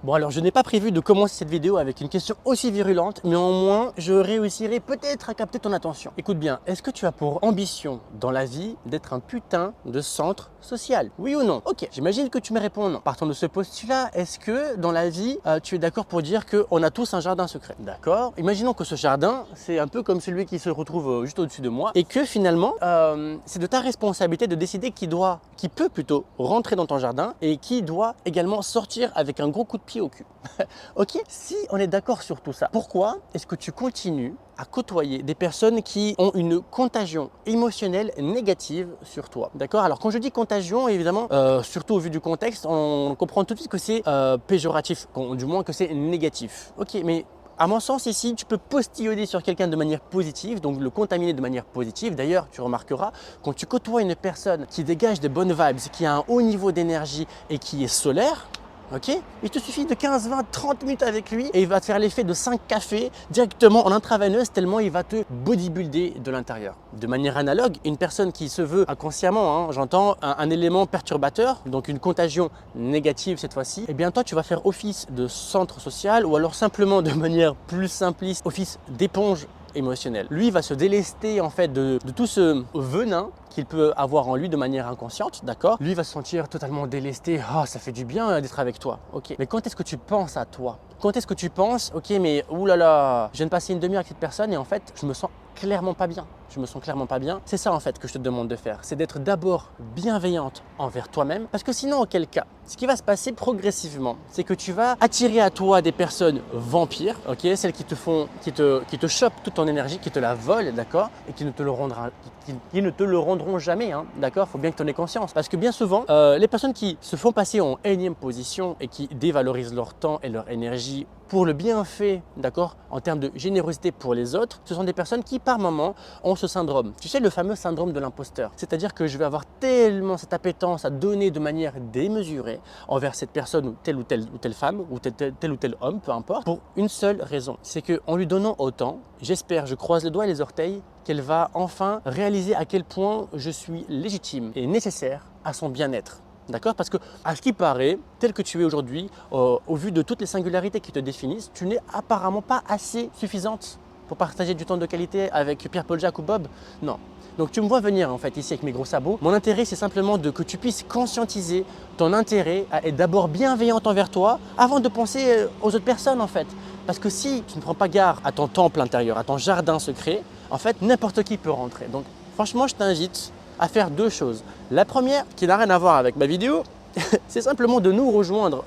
Bon alors je n'ai pas prévu de commencer cette vidéo avec une question aussi virulente, mais au moins je réussirai peut-être à capter ton attention. Écoute bien, est-ce que tu as pour ambition dans la vie d'être un putain de centre social? Oui ou non? Ok, j'imagine que tu me réponds non. Partant de ce postulat, est-ce que dans la vie, tu es d'accord pour dire qu'on a tous un jardin secret? D'accord. Imaginons que ce jardin, c'est un peu comme celui qui se retrouve juste au-dessus de moi et que finalement, c'est de ta responsabilité de décider qui peut plutôt rentrer dans ton jardin et qui doit également sortir avec un gros coup de pied au cul. Ok, si on est d'accord sur tout ça, pourquoi est-ce que tu continues à côtoyer des personnes qui ont une contagion émotionnelle négative sur toi? D'accord. Alors quand je dis contagion, évidemment, surtout au vu du contexte, on comprend tout de suite que c'est péjoratif, du moins que c'est négatif. Ok, mais à mon sens, ici, tu peux postillonner sur quelqu'un de manière positive, donc le contaminer de manière positive. D'ailleurs, tu remarqueras, quand tu côtoies une personne qui dégage des bonnes vibes, qui a un haut niveau d'énergie et qui est solaire, ok, il te suffit de 15, 20, 30 minutes avec lui et il va te faire l'effet de 5 cafés directement en intraveineuse tellement il va te bodybuilder de l'intérieur. De manière analogue, une personne qui se veut inconsciemment, j'entends, un élément perturbateur, donc une contagion négative cette fois-ci, eh bien toi tu vas faire office de centre social ou alors simplement de manière plus simpliste, office d'éponge émotionnelle. Lui va se délester en fait de tout ce venin qu'il peut avoir en lui de manière inconsciente, d'accord? Lui va se sentir totalement délesté. Ah, ça fait du bien d'être avec toi. Ok, mais quand est-ce que tu penses à toi? Quand est-ce que tu penses, ok, mais oulala, je viens de passer une demi-heure avec cette personne et en fait, je me sens clairement pas bien. Je me sens clairement pas bien. C'est ça en fait que je te demande de faire. C'est d'être d'abord bienveillante envers toi-même. Parce que sinon, auquel cas, ce qui va se passer progressivement, c'est que tu vas attirer à toi des personnes vampires, ok, celles qui te chopent toute ton énergie, qui te la volent, d'accord, et qui ne te le rendront jamais, d'accord. Faut bien que tu en aies conscience. Parce que bien souvent, les personnes qui se font passer en énième position et qui dévalorisent leur temps et leur énergie pour le bienfait, d'accord, en termes de générosité pour les autres, ce sont des personnes qui, par moment, ont ce syndrome. Tu sais, le fameux syndrome de l'imposteur. C'est-à-dire que je vais avoir tellement cette appétence à donner de manière démesurée envers cette personne ou telle femme ou tel ou tel homme, peu importe, pour une seule raison. C'est qu'en lui donnant autant, j'espère, je croise les doigts et les orteils, qu'elle va enfin réaliser à quel point je suis légitime et nécessaire à son bien-être. D'accord? Parce que, à ce qui paraît, tel que tu es aujourd'hui, au vu de toutes les singularités qui te définissent, tu n'es apparemment pas assez suffisante pour partager du temps de qualité avec Pierre, Paul, Jacques ou Bob. Non. Donc tu me vois venir en fait ici avec mes gros sabots. Mon intérêt, c'est simplement que tu puisses conscientiser ton intérêt à être d'abord bienveillante envers toi avant de penser aux autres personnes en fait. Parce que si tu ne prends pas garde à ton temple intérieur, à ton jardin secret, en fait, n'importe qui peut rentrer. Donc franchement, je t'invite à faire deux choses. La première, qui n'a rien à voir avec ma vidéo, c'est simplement de nous rejoindre,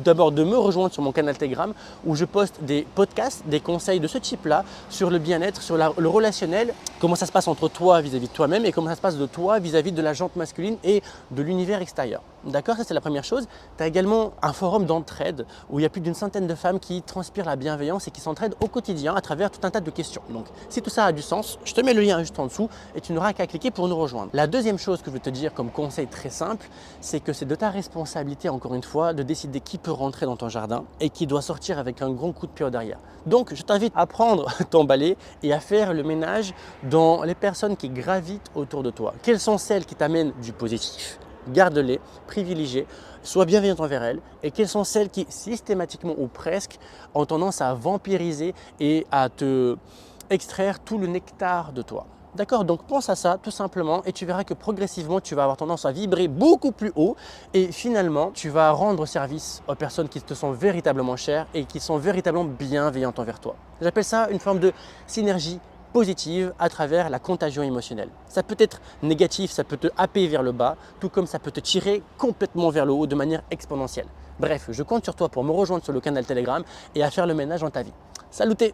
d'abord de me rejoindre sur mon canal Telegram où je poste des podcasts, des conseils de ce type-là sur le bien-être, sur le relationnel, comment ça se passe entre toi vis-à-vis de toi-même et comment ça se passe de toi vis-à-vis de la jante masculine et de l'univers extérieur. D'accord, ça c'est la première chose. Tu as également un forum d'entraide où il y a plus d'une centaine de femmes qui transpirent la bienveillance et qui s'entraident au quotidien à travers tout un tas de questions. Donc si tout ça a du sens, je te mets le lien juste en dessous et tu n'auras qu'à cliquer pour nous rejoindre. La deuxième chose que je veux te dire comme conseil très simple, c'est que c'est de ta responsabilité encore une fois de décider qui peut rentrer dans ton jardin et qui doit sortir avec un grand coup de pied au derrière. Donc je t'invite à prendre ton balai et à faire le ménage dans les personnes qui gravitent autour de toi. Quelles sont celles qui t'amènent du positif? Garde-les, privilégie, sois bienveillante envers elles. Et quelles sont celles qui systématiquement ou presque ont tendance à vampiriser et à te extraire tout le nectar de toi? D'accord, donc pense à ça tout simplement et tu verras que progressivement tu vas avoir tendance à vibrer beaucoup plus haut et finalement tu vas rendre service aux personnes qui te sont véritablement chères et qui sont véritablement bienveillantes envers toi. J'appelle ça une forme de synergie positive à travers la contagion émotionnelle. Ça peut être négatif, ça peut te happer vers le bas, tout comme ça peut te tirer complètement vers le haut de manière exponentielle. Bref, je compte sur toi pour me rejoindre sur le canal Telegram et à faire le ménage dans ta vie. Saluté!